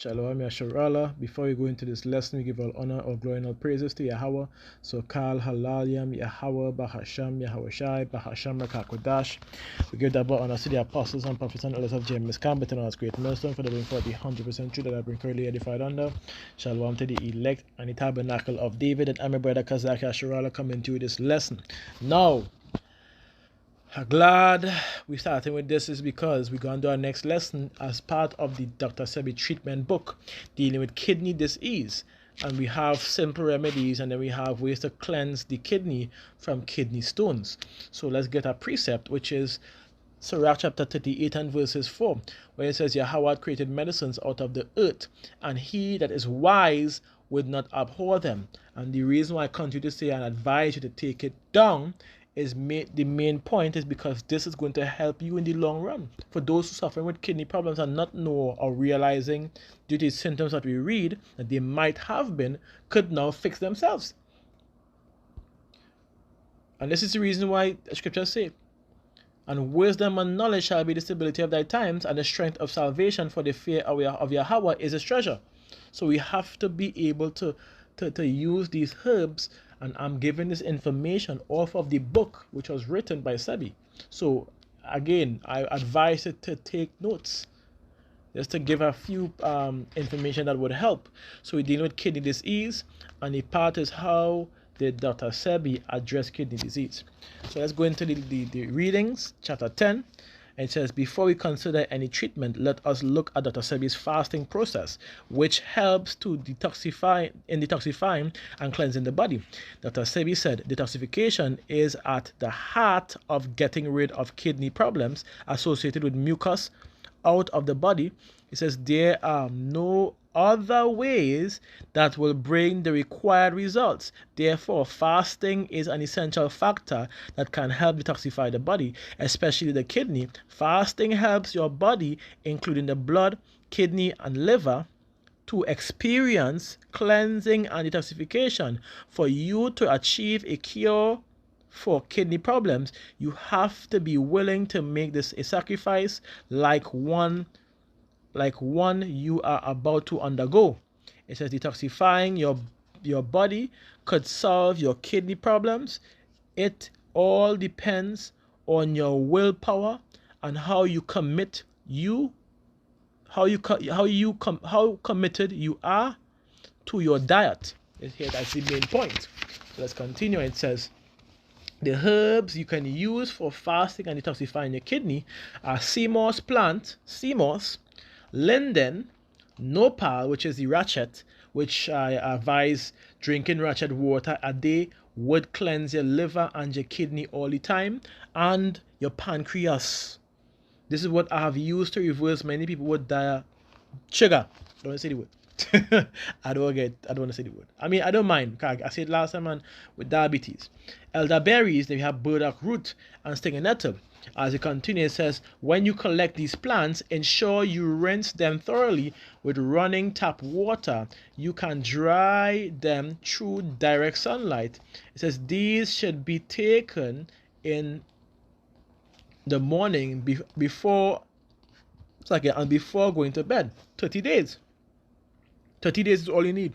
Shalom Yasharallah. Before we go into this lesson, we give all honor, all glory, and all praises to Yahweh. So Kal Halalyam Yahweh Bahasham Yahweh Shai Bahasham Rakakodash. We give that honor to the apostles and prophets and elders of James Campbell and us great millstone for the bring forth the 100% truth that I bring currently edified under. Shalom to the elect and the tabernacle of David, and I'm my brother Kazak Yasharallah coming to this lesson. Now, I'm glad we're starting with this is because we're going to do our next lesson as part of the Dr. Sebi treatment book dealing with kidney disease. And we have simple remedies, and then we have ways to cleanse the kidney from kidney stones. So let's get a precept, which is Sirach chapter 38 and verses 4, where it says, Yahweh created medicines out of the earth, and he that is wise would not abhor them. And the reason why I continue to say and advise you to take it down is the main point is because this is going to help you in the long run. For those who suffering with kidney problems and not know or realizing due to the symptoms that we read that they might have been, could now fix themselves. And this is the reason why the scriptures say, and wisdom and knowledge shall be the stability of thy times, and the strength of salvation, for the fear of Yahweh is his treasure. So we have to be able to use these herbs, and I'm giving this information off of the book which was written by Sebi. So again, I advise you to take notes, just to give a few information that would help. So we're dealing with kidney disease, and the part is how did Dr. Sebi address kidney disease. So let's go into the readings, chapter 10. And it says, before we consider any treatment, let us look at Dr. Sebi's fasting process, which helps to detoxifying and cleansing the body. Dr. Sebi said, detoxification is at the heart of getting rid of kidney problems associated with mucus out of the body. It says, there are no other ways that will bring the required results. Therefore, fasting is an essential factor that can help detoxify the body, especially the kidney. Fasting helps your body, including the blood, kidney, and liver, to experience cleansing and detoxification. For you to achieve a cure for kidney problems, you have to be willing to make this a sacrifice like one you are about to undergo. It says detoxifying your body could solve your kidney problems. It all depends on your willpower and how committed you are to your diet. Here, that's the main point. So let's continue. It says, the herbs you can use for fasting and detoxifying your kidney are sea moss plant, linden, nopal, which is the ratchet, which I advise drinking ratchet water a day would cleanse your liver and your kidney all the time, and your pancreas. This is what I have used to reverse many people with sugar. I don't want to say the word. I don't want to say the word. I mean, I don't mind. I said last time, man, with diabetes. Elderberries, they have burdock root and stinging nettle. As it continues, it says, when you collect these plants, ensure you rinse them thoroughly with running tap water. You can dry them through direct sunlight. It says these should be taken in the morning before going to bed. 30 days. 30 days is all you need.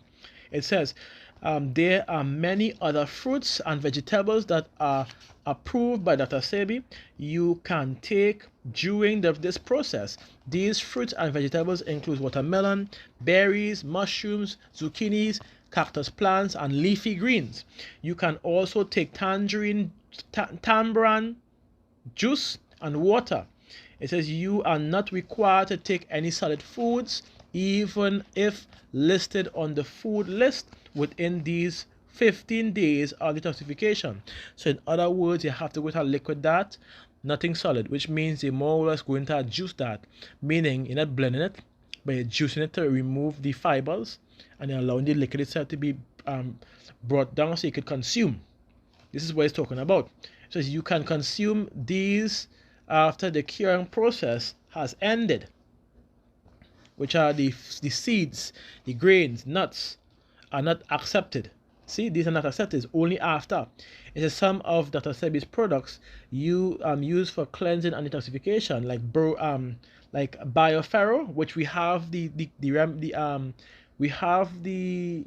It says there are many other fruits and vegetables that are approved by Dr. Sebi you can take during this process. These fruits and vegetables include watermelon, berries, mushrooms, zucchinis, cactus plants, and leafy greens. You can also take tamarind juice and water. It says you are not required to take any solid foods, even if listed on the food list within these 15 days of detoxification. So in other words, you have to go with a liquid diet, nothing solid, which means you're more or less going to juice that, meaning you're not blending it, but you're juicing it to remove the fibers, and you're allowing the liquid itself to be brought down so you could consume. This is what it's talking about. So you can consume these after the curing process has ended, which are the seeds, the grains, nuts, are not accepted See, these are not accepted. Only after. It says some of Dr. Sebi's products you use for cleansing and detoxification, like Bioferro, which we have we have the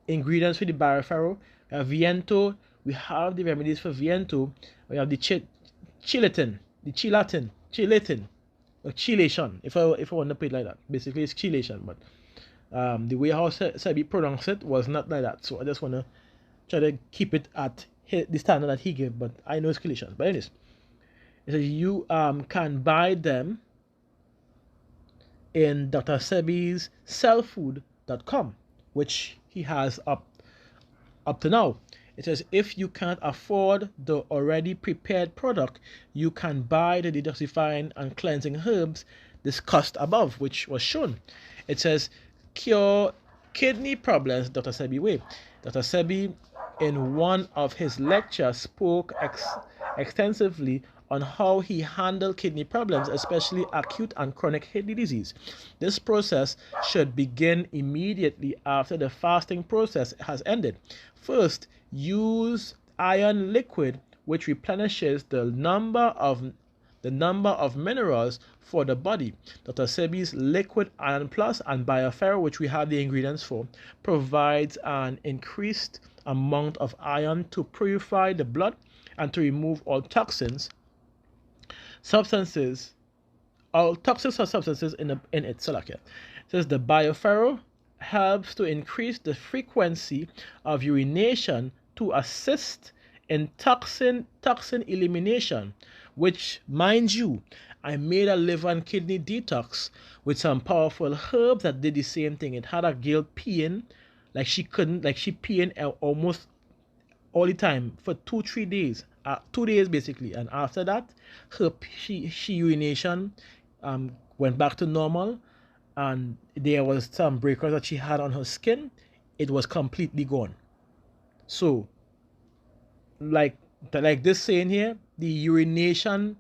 ingredients for the Bioferro. Viento, we have the remedies for Viento. We have the Chilatin, or chelation. If I want to put it like that, basically it's chelation, but the way how Sebi pronounced it was not like that. So I just want to try to keep it at the standard that he gave, but I know it's chelation. But anyways, it says you can buy them in Dr. Sebi's sellfood.com, which he has up to now. It says if you can't afford the already prepared product, you can buy the detoxifying and cleansing herbs discussed above, which was shown. It says cure kidney problems Dr. Sebi way. Dr. Sebi, in one of his lectures, spoke extensively on how he handled kidney problems, especially acute and chronic kidney disease. This process should begin immediately after the fasting process has ended. First, use iron liquid, which replenishes the number of minerals for the body. Dr. Sebi's liquid iron plus and Bioferro, which we have the ingredients for, provides an increased amount of iron to purify the blood and to remove all toxins, substances, all toxic substances in it. So like it says the Bioferro helps to increase the frequency of urination to assist in toxin elimination, which, mind you, I made a liver and kidney detox with some powerful herbs that did the same thing. It had a girl peeing like she peeing almost all the time for 2-3 days, 2 days basically, and after that she urination went back to normal, and there was some breakers that she had on her skin. It was completely gone. So like this saying here, the urination,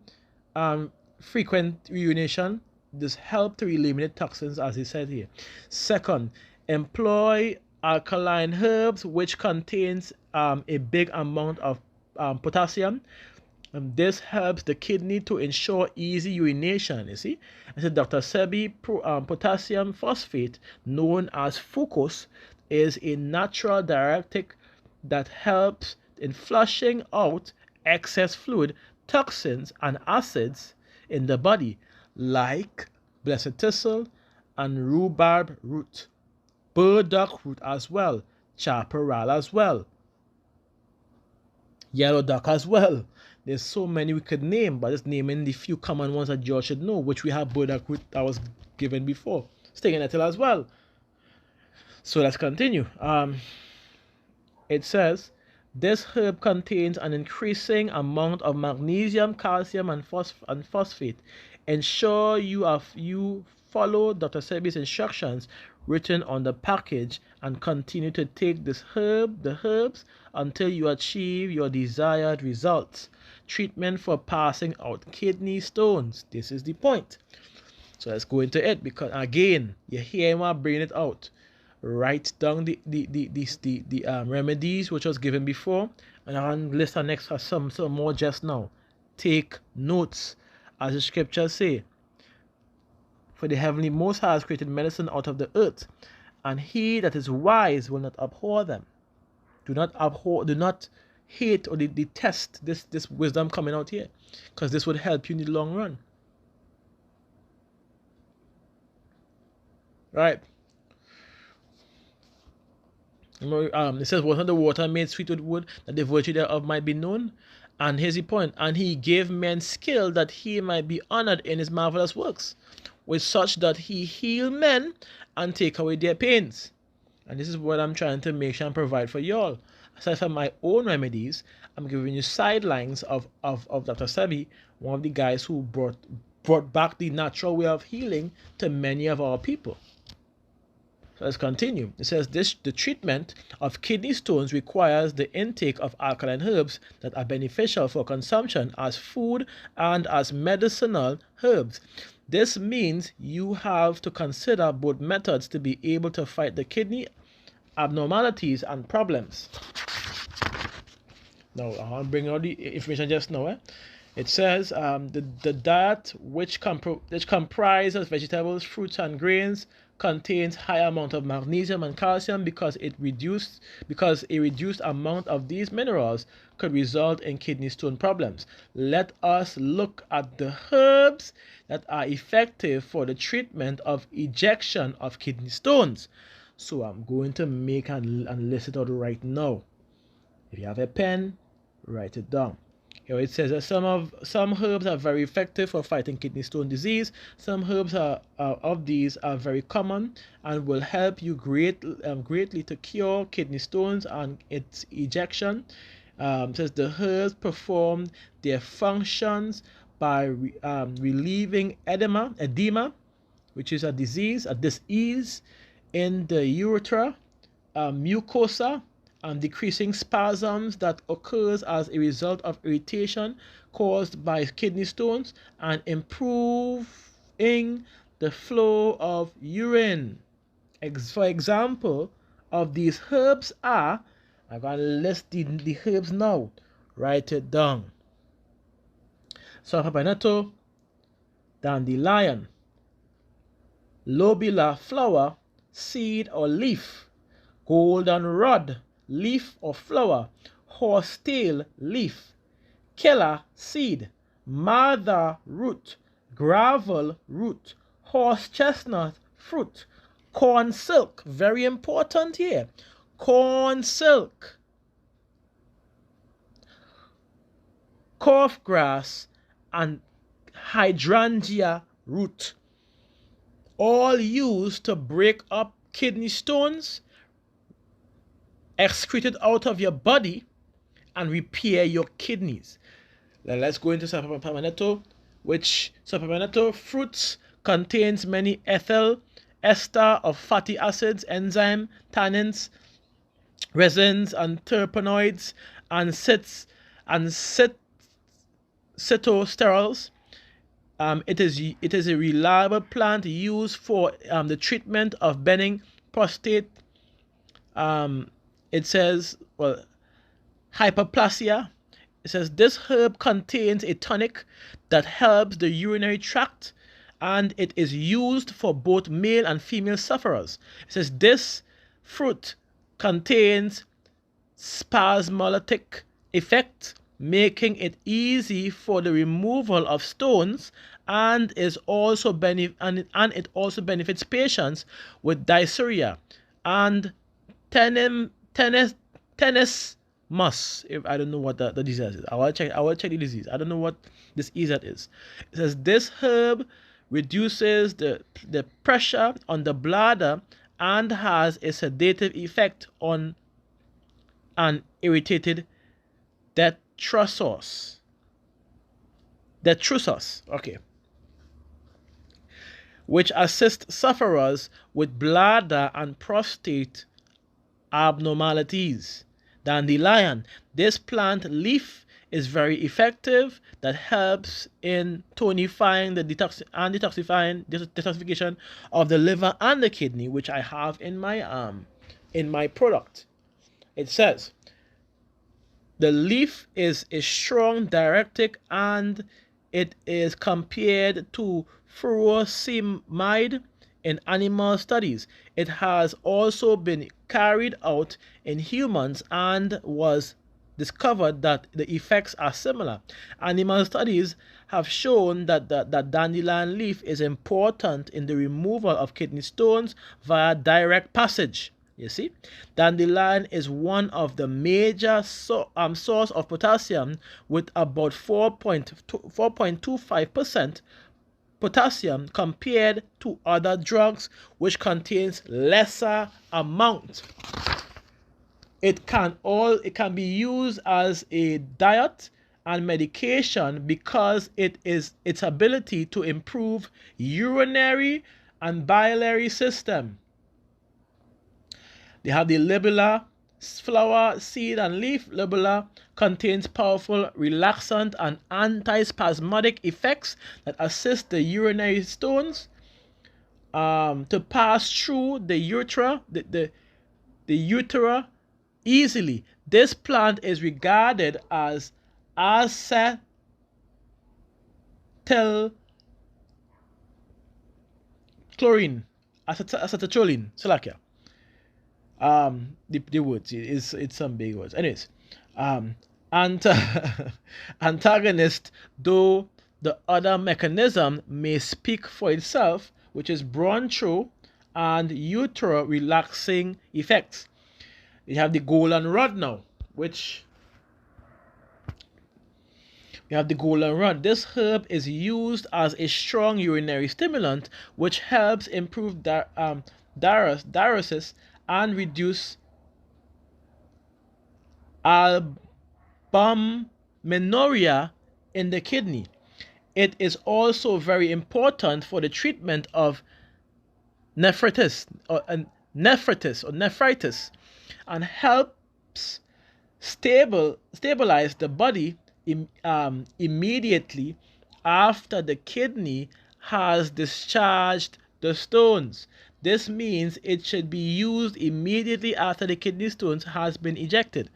frequent urination, this help to eliminate toxins, as he said here. Second, employ alkaline herbs, which contains a big amount of potassium. This helps the kidney to ensure easy urination. You see, I said Dr. Sebi potassium phosphate, known as fucose, is a natural diuretic that helps in flushing out excess fluid, toxins, and acids in the body, like blessed thistle and rhubarb root, burdock root as well, chaparral as well, yellow duck as well. There's so many we could name, but just naming the few common ones that you should know, which we have burdock root that was given before, stinging nettle as well. So let's continue. It says this herb contains an increasing amount of magnesium, calcium, and phosphate. Ensure you follow Dr. Sebi's instructions written on the package and continue to take the herbs until you achieve your desired results. Treatment for passing out kidney stones. This is the point. So let's go into it, because again, you hear me bringing it out. Write down the remedies which was given before, and I'll list our next some more just now. Take notes, as the scriptures say. For the heavenly Most High has created medicine out of the earth, and he that is wise will not abhor them. Do not hate or detest this wisdom coming out here, because this would help you in the long run. Right. It says, wasn't the water made sweet with wood, that the virtue thereof might be known? And here's the point. And he gave men skill that he might be honored in his marvelous works, with such that he heal men and take away their pains. And this is what I'm trying to make sure and provide for y'all. Aside from my own remedies, I'm giving you sidelines of Dr. Sebi, one of the guys who brought back the natural way of healing to many of our people. So let's continue. It says the treatment of kidney stones requires the intake of alkaline herbs that are beneficial for consumption as food and as medicinal herbs. This means you have to consider both methods to be able to fight the kidney abnormalities and problems. Now, I want to bring out the information just now. It says the diet which comprises vegetables, fruits, and grains contains high amount of magnesium and calcium because a reduced amount of these minerals could result in kidney stone problems. Let us look at the herbs that are effective for the treatment of ejection of kidney stones. So I'm going to make and list it out right now. If you have a pen, write it down. Here it says that some herbs are very effective for fighting kidney stone disease. Some herbs of these are very common and will help you greatly to cure kidney stones and its ejection. It says the herbs perform their functions by relieving edema, which is a disease in the urethra, mucosa, decreasing spasms that occurs as a result of irritation caused by kidney stones, and improving the flow of urine. For example, of these herbs are, I'm going to list the herbs now. Write it down. Sapapinato, dandelion, lobula flower, seed or leaf, goldenrod, leaf or flower, horsetail leaf, killer seed, mother root, gravel root, horse chestnut fruit, corn silk, very important here, corn silk, cough grass, and hydrangea root, all used to break up kidney stones, excreted out of your body, and repair your kidneys. Now let's go into sapapinato, which sapapinato fruits contains many ethyl ester of fatty acids, enzyme, tannins, resins, and terpenoids, and cytosterols. It is a reliable plant used for the treatment of benign prostate. It says, hyperplasia. It says this herb contains a tonic that helps the urinary tract, and it is used for both male and female sufferers. It says this fruit contains spasmolytic effect, making it easy for the removal of stones, and it also benefits patients with dysuria and tennis if I don't know what the disease is. I will check the disease. I don't know what this disease is. It says this herb reduces the pressure on the bladder and has a sedative effect on an irritated detritus. Okay. Which assists sufferers with bladder and prostate abnormalities. Dandelion. This plant leaf is very effective that helps in tonifying the detoxification of the liver and the kidney, which I have in my product. It says the leaf is a strong diuretic and it is compared to furosemide in animal studies. It has also been carried out in humans and was discovered that the effects are similar. Animal studies have shown that dandelion leaf is important in the removal of kidney stones via direct passage. You see, dandelion is one of the major source of potassium with about 4.25% potassium compared to other drugs which contains lesser amount. It can be used as a diet and medication because its ability to improve urinary and biliary system. They have the lobula flower, seed, and leaf. Lobula contains powerful relaxant and antispasmodic effects that assist the urinary stones to pass through the urethra, the the utera easily. This plant is regarded as acetylcholine, Salakia. The words, it's some big words. Anyways, ant antagonist, though the other mechanism may speak for itself, which is broncho and utero relaxing effects. We have the golden rod now, which we have the golden rod. This herb is used as a strong urinary stimulant, which helps improve diuresis and reduce albuminuria in the kidney. It is also very important for the treatment of nephritis and helps stabilize the body immediately after the kidney has discharged the stones. This means it should be used immediately after the kidney stones has been ejected.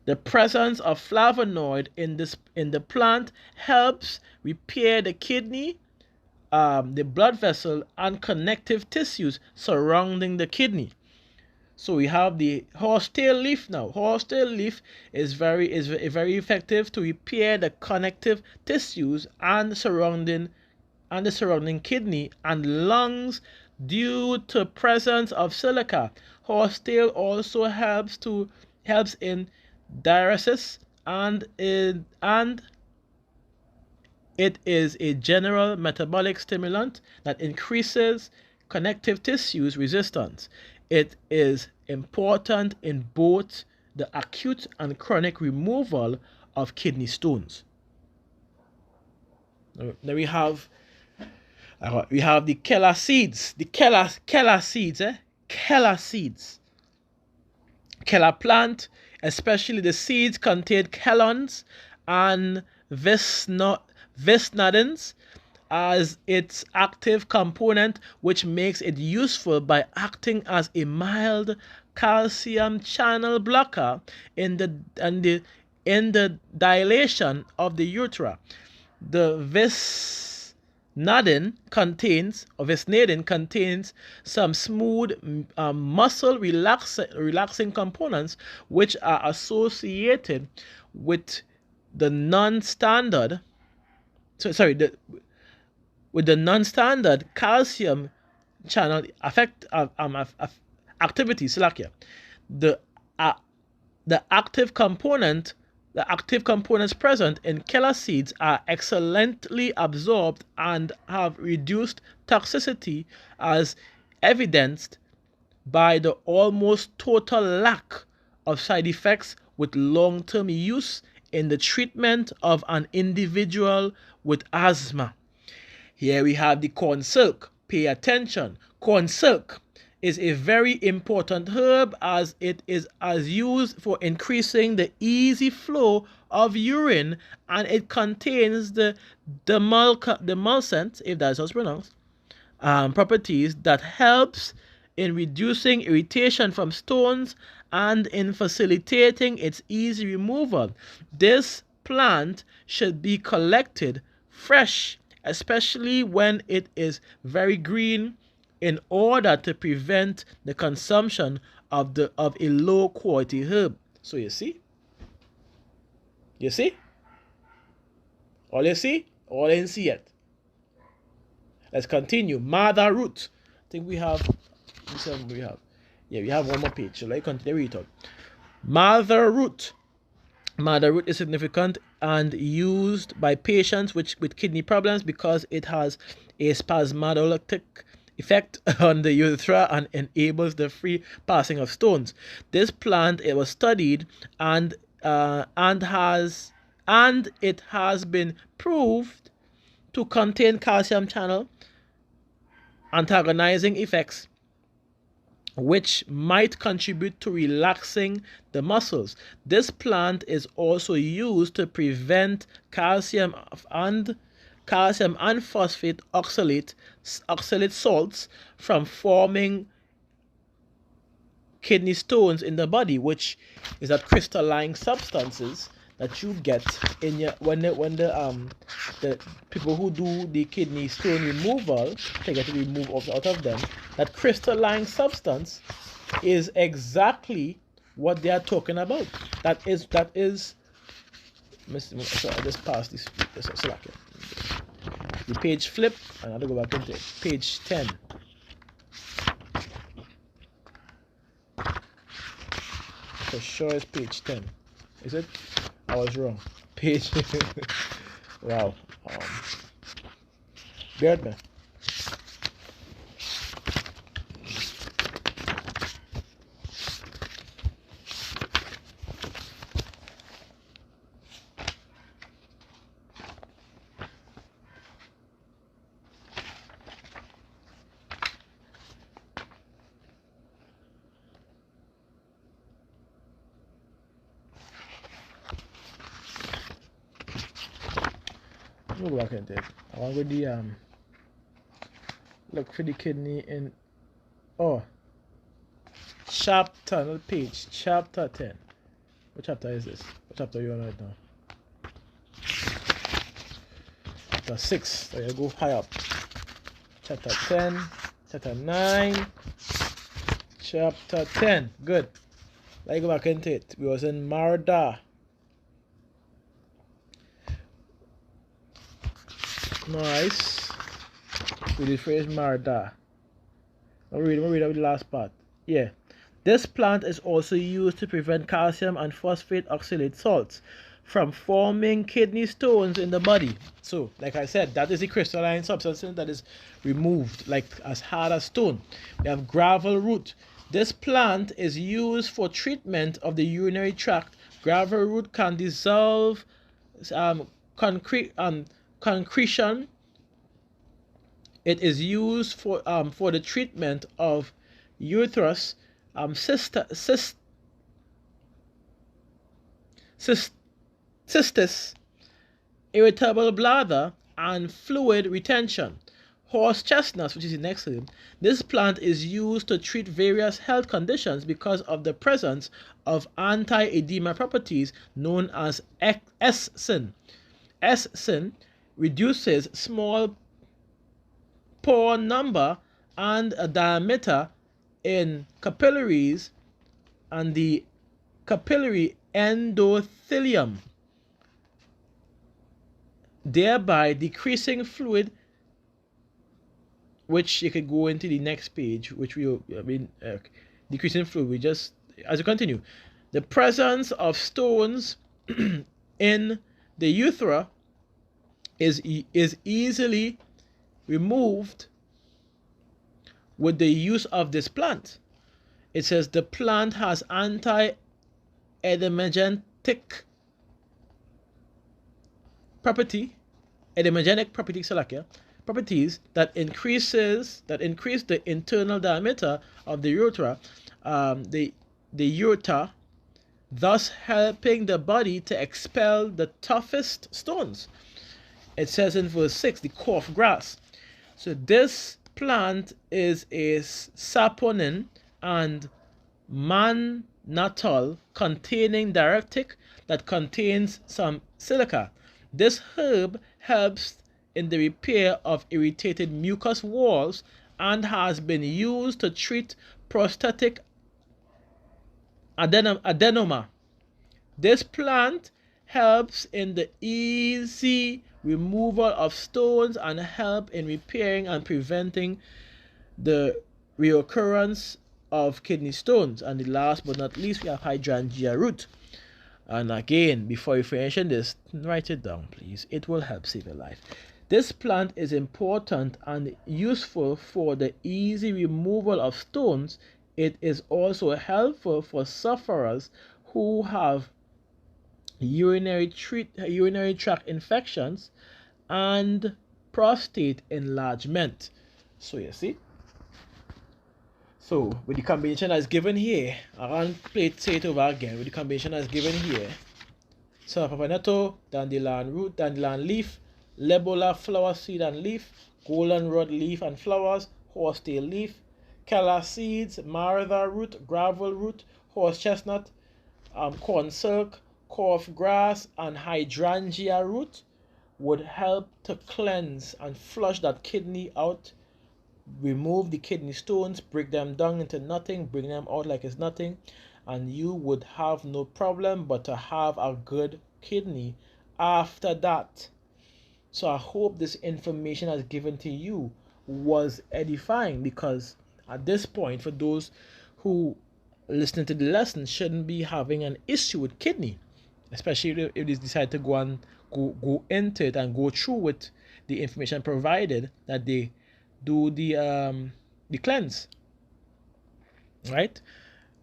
The presence of flavonoid in the plant helps repair the kidney, the blood vessel, and connective tissues surrounding the kidney. So we have the horsetail leaf now. Horsetail leaf is very effective to repair the connective tissues and the surrounding kidney and lungs due to presence of silica. Horsetail also helps in diuresis and it is a general metabolic stimulant that increases connective tissues resistance. It is important in both the acute and chronic removal of kidney stones. Now we have the Kela seeds. The Kela seeds, Kela seeds. Kela plant, especially the seeds, contain chelons and visnadins as its active component, which makes it useful by acting as a mild calcium channel blocker in the dilation of the urethra. The visnadin contains some smooth muscle relaxing components which are associated with the non-standard calcium channel activity. The active components present in Kela seeds are excellently absorbed and have reduced toxicity, as evidenced by the almost total lack of side effects with long-term use in the treatment of an individual with asthma. Here we have the corn silk. Pay attention. Corn silk is a very important herb as it is used for increasing the easy flow of urine, and it contains the demulcent, if that's how it's pronounced, properties that helps in reducing irritation from stones and in facilitating its easy removal. This plant should be collected fresh, especially when it is very green, in order to prevent the consumption of a low quality herb. So you see? All you didn't see yet. Let's continue. Mother root. I think we have one more page. So let's continue read on. Mother root. Mother root is significant and used by patients with kidney problems because it has a spasmodilatic effect on the urethra and enables the free passing of stones. This plant, it was studied and it has been proved to contain calcium channel antagonizing effects, which might contribute to relaxing the muscles. This plant is also used to prevent calcium and phosphate oxalate salts from forming kidney stones in the body, which is that crystalline substances that you get in your when the people who do the kidney stone removal, they get to remove out of them. That crystalline substance is exactly what they are talking about. That is. So I just passed this. The page flip, and I'll go back into it. Page 10. For sure it's page 10. Is it? I was wrong. Page. Wow. Bear with me. We'll go back into it. I want to go the look for the kidney in chapter, not page, chapter 10. What chapter is this? What chapter are you on right now? Chapter 6. So you go high up. Chapter 10, chapter 9, chapter 10. Good. Let's go back into it. We was in Marda. Nice. With the phrase Marda. I'll read out the last part. Yeah. This plant is also used to prevent calcium and phosphate oxalate salts from forming kidney stones in the body. So, like I said, that is the crystalline substance that is removed, like as hard as stone. We have gravel root. This plant is used for treatment of the urinary tract. Gravel root can dissolve concretion. It is used for the treatment of uterus, cystis, irritable bladder, and fluid retention. Horse chestnuts, which is the next to them. This plant is used to treat various health conditions because of the presence of anti-edema properties known as essin. Essin reduces small pore number and a diameter in capillaries and the capillary endothelium, thereby decreasing fluid, which you could go into the next page, which decreasing fluid. We just, as you continue, the presence of stones in the urethra is easily removed with the use of this plant. It says the plant has anti-edemogenic properties that increase the internal diameter of the urethra, the ureter, thus helping the body to expel the toughest stones. It says in verse 6, the cough grass. So this plant is a saponin and mannitol containing diuretic that contains some silica. This herb helps in the repair of irritated mucous walls and has been used to treat prostatic adenoma. This plant helps in the easy removal of stones and help in repairing and preventing the reoccurrence of kidney stones. And the last but not least, we have hydrangea root. And again, before you finish this, write it down, please. It will help save your life. This plant is important and useful for the easy removal of stones. It is also helpful for sufferers who have urinary tract infections and prostate enlargement. So you see, so with the combination that's given here, I won't say it over again. With the combination that's given here, so papaneto, dandelion root, dandelion leaf, lebola flower seed and leaf, goldenrod leaf and flowers, horsetail leaf, Kela seeds, maratha root, gravel root, horse chestnut, corn silk, coarse grass, and hydrangea root would help to cleanse and flush that kidney out, remove the kidney stones, break them down into nothing, bring them out like it's nothing, and you would have no problem but to have a good kidney after that. So I hope this information has given to you was edifying, because at this point, for those who listening to the lesson, shouldn't be having an issue with kidney, especially if they decide to go into it and go through with the information provided, that they do the cleanse, right?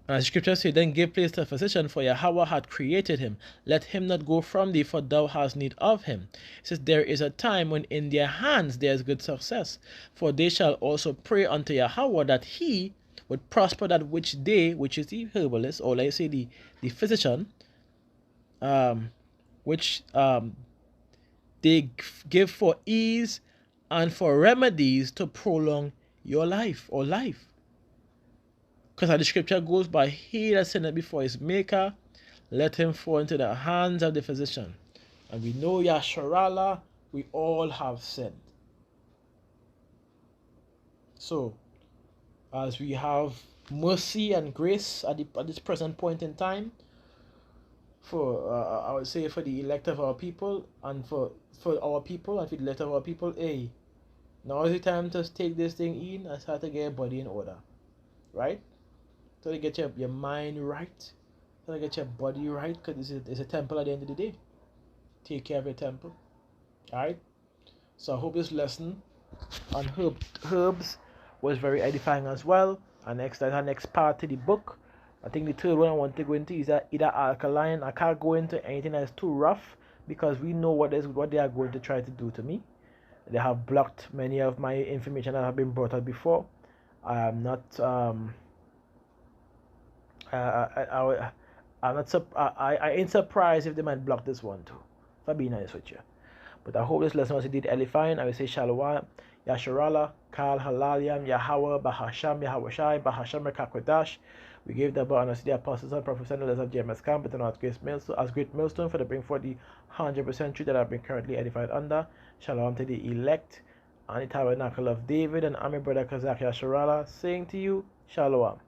As scripture says, then give place to a physician, for Yahweh hath created him. Let him not go from thee, for thou hast need of him. It says, there is a time when in their hands there is good success, for they shall also pray unto Yahweh that he would prosper that which they, which is the herbalist, or let's say the physician, which they give for ease and for remedies to prolong your life or life. Because how the scripture goes, by he that sinneth before his maker, let him fall into the hands of the physician. And we know, Yasharallah, we all have sinned. So, as we have mercy and grace at this present point in time, for I would say for the elect of our people, and for our people, and for the elect of our people, hey, now is the time to take this thing in and start to get your body in order, right? So to get your mind right, so to get your body right, because it's a temple at the end of the day. Take care of your temple. Alright? So I hope this lesson on herbs was very edifying as well. And that's our next part to the book. I think the third one I want to go into is either alkaline. I can't go into anything that's too rough, because we know what they are going to try to do to me. They have blocked many of my information that have been brought out before. I am not I ain't surprised if they might block this one too, if I be nice with you. But I hope this lesson was indeed edifying. I will say Shalom, Yasharallah, Kal Halalyam, Yahweh, Bahasham, Yahweh Bahasham, Kakwadash. We gave the honor to the apostles and prophets and leaders of James Camp, but not as great millstone for the bring forth the 100% truth that have been currently edified under. Shalom to the elect and the tabernacle of David, and I'm your brother Kazak Yasharallah, saying to you, Shalom.